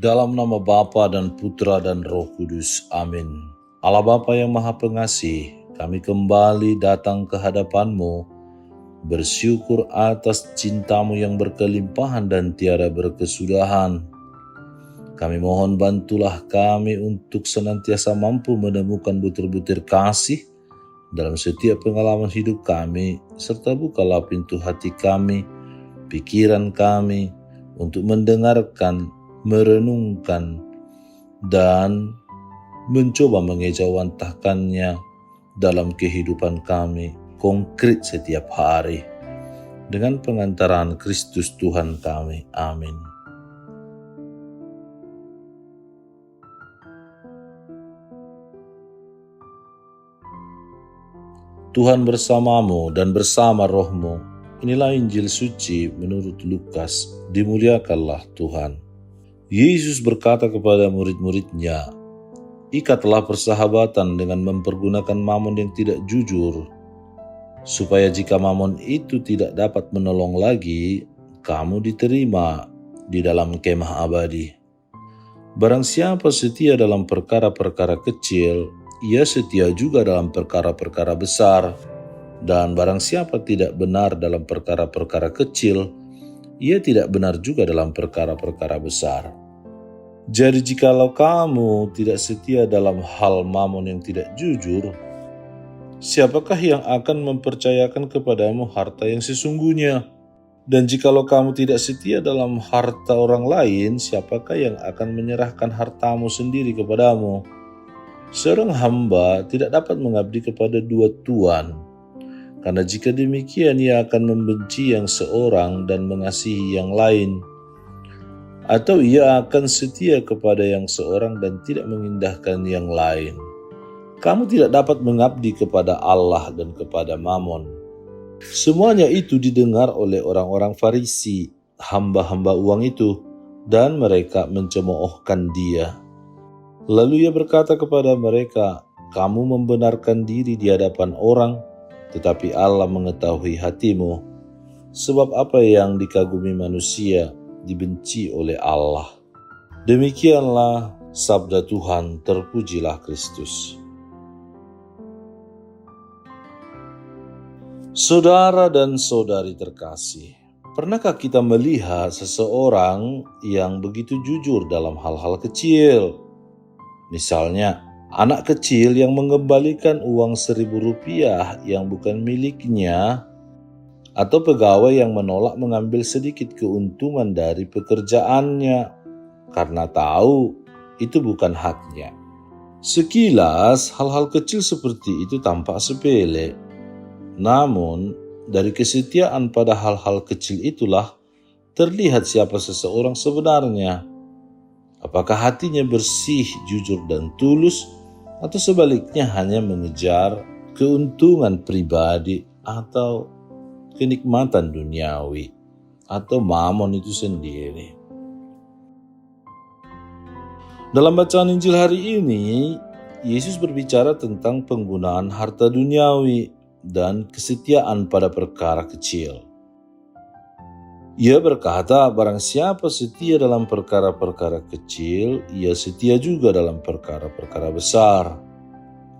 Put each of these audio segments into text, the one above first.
Dalam nama Bapa dan Putra dan Roh Kudus. Amin. Allah Bapa yang Maha Pengasih, kami kembali datang ke hadapan-Mu, bersyukur atas cinta-Mu yang berkelimpahan dan tiada berkesudahan. Kami mohon bantulah kami untuk senantiasa mampu menemukan butir-butir kasih dalam setiap pengalaman hidup kami, serta bukalah pintu hati kami, pikiran kami, untuk mendengarkan, merenungkan, dan mencoba mengejawantahkannya dalam kehidupan kami konkret setiap hari. Dengan pengantaran Kristus Tuhan kami. Amin. Tuhan bersamamu dan bersama rohmu. Inilah Injil suci menurut Lukas. Dimuliakanlah Tuhan. Yesus berkata kepada murid-muridnya, "Ikatlah persahabatan dengan mempergunakan mamon yang tidak jujur, supaya jika mamon itu tidak dapat menolong lagi, kamu diterima di dalam kemah abadi. Barang siapa setia dalam perkara-perkara kecil, ia setia juga dalam perkara-perkara besar. Dan barang siapa tidak benar dalam perkara-perkara kecil, ia tidak benar juga dalam perkara-perkara besar. Jadi jikalau kamu tidak setia dalam hal mamon yang tidak jujur, siapakah yang akan mempercayakan kepadamu harta yang sesungguhnya? Dan jikalau kamu tidak setia dalam harta orang lain, siapakah yang akan menyerahkan hartamu sendiri kepadamu? Seorang hamba tidak dapat mengabdi kepada dua tuan, karena jika demikian ia akan membenci yang seorang dan mengasihi yang lain, atau ia akan setia kepada yang seorang dan tidak mengindahkan yang lain. Kamu tidak dapat mengabdi kepada Allah dan kepada Mamon." Semuanya itu didengar oleh orang-orang Farisi, hamba-hamba uang itu, dan mereka mencemoohkan dia. Lalu ia berkata kepada mereka, "Kamu membenarkan diri di hadapan orang, tetapi Allah mengetahui hatimu. Sebab apa yang dikagumi manusia dibenci oleh Allah." Demikianlah sabda Tuhan, terpujilah Kristus. Saudara dan saudari terkasih, pernahkah kita melihat seseorang yang begitu jujur dalam hal-hal kecil? Misalnya, anak kecil yang mengembalikan uang Rp1.000 yang bukan miliknya, atau pegawai yang menolak mengambil sedikit keuntungan dari pekerjaannya karena tahu itu bukan haknya. Sekilas, hal-hal kecil seperti itu tampak sepele. Namun, dari kesetiaan pada hal-hal kecil itulah terlihat siapa seseorang sebenarnya. Apakah hatinya bersih, jujur, dan tulus, atau sebaliknya hanya mengejar keuntungan pribadi atau kenikmatan duniawi atau mamon itu sendiri. Dalam bacaan Injil hari ini, Yesus berbicara tentang penggunaan harta duniawi dan kesetiaan pada perkara kecil. Ia berkata, barang siapa setia dalam perkara-perkara kecil, ia setia juga dalam perkara-perkara besar.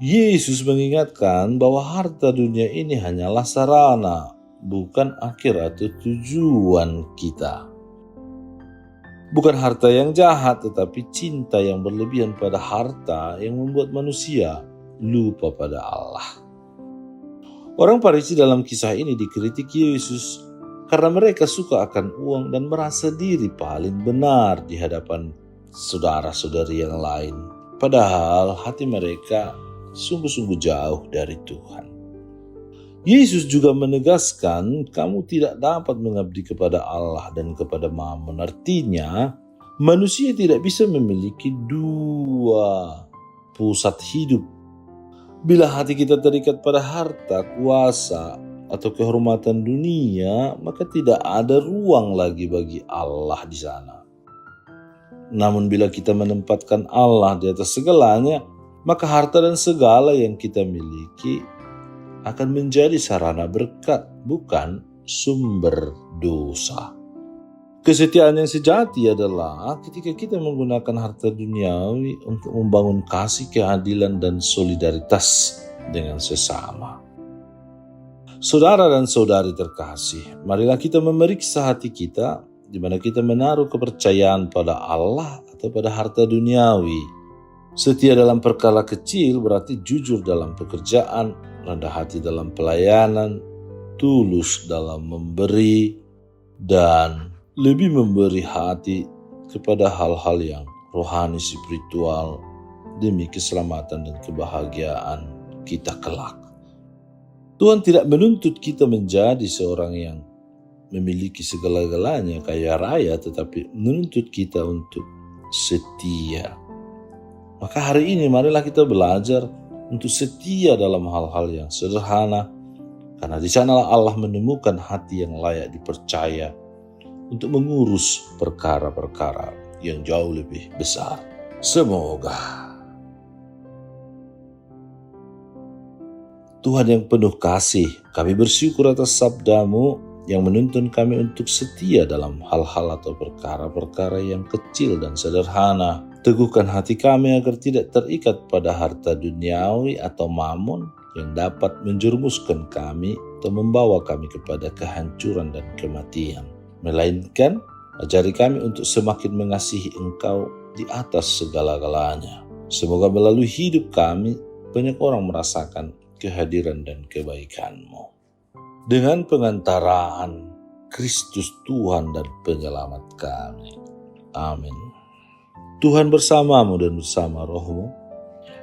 Yesus mengingatkan bahwa harta dunia ini hanyalah sarana, bukan akhir atau tujuan kita. Bukan harta yang jahat, tetapi cinta yang berlebihan pada harta yang membuat manusia lupa pada Allah. Orang Farisi dalam kisah ini dikritik Yesus karena mereka suka akan uang dan merasa diri paling benar di hadapan saudara-saudari yang lain. Padahal hati mereka sungguh-sungguh jauh dari Tuhan. Yesus juga menegaskan, kamu tidak dapat mengabdi kepada Allah dan kepada Mamon. Artinya, manusia tidak bisa memiliki dua pusat hidup. Bila hati kita terikat pada harta, kuasa, atau kehormatan dunia, maka tidak ada ruang lagi bagi Allah di sana. Namun bila kita menempatkan Allah di atas segalanya, maka harta dan segala yang kita miliki akan menjadi sarana berkat, bukan sumber dosa. Kesetiaan yang sejati adalah ketika kita menggunakan harta duniawi untuk membangun kasih, keadilan, dan solidaritas dengan sesama. Saudara dan saudari terkasih, marilah kita memeriksa hati kita di mana kita menaruh kepercayaan pada Allah atau pada harta duniawi. Setia dalam perkara kecil berarti jujur dalam pekerjaan, rendah hati dalam pelayanan, tulus dalam memberi, dan lebih memberi hati kepada hal-hal yang rohani spiritual demi keselamatan dan kebahagiaan kita kelak. Tuhan tidak menuntut kita menjadi seorang yang memiliki segala-galanya kaya raya, tetapi menuntut kita untuk setia. Maka hari ini marilah kita belajar untuk setia dalam hal-hal yang sederhana, karena di sanalah Allah menemukan hati yang layak dipercaya untuk mengurus perkara-perkara yang jauh lebih besar. Semoga Tuhan yang penuh kasih, kami bersyukur atas sabda-Mu yang menuntun kami untuk setia dalam hal-hal atau perkara-perkara yang kecil dan sederhana. Teguhkan hati kami agar tidak terikat pada harta duniawi atau mamon yang dapat menjerumuskan kami atau membawa kami kepada kehancuran dan kematian. Melainkan, ajari kami untuk semakin mengasihi Engkau di atas segala-galanya. Semoga melalui hidup kami, banyak orang merasakan kehadiran dan kebaikan-Mu. Dengan pengantaraan Kristus Tuhan dan Penyelamat kami. Amin. Tuhan bersamamu dan bersama rohmu.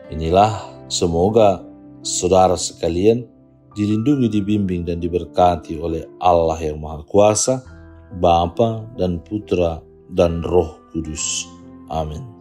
Inilah semoga saudara sekalian dilindungi, dibimbing, dan diberkati oleh Allah yang Maha Kuasa, Bapa dan Putra dan Roh Kudus. Amin.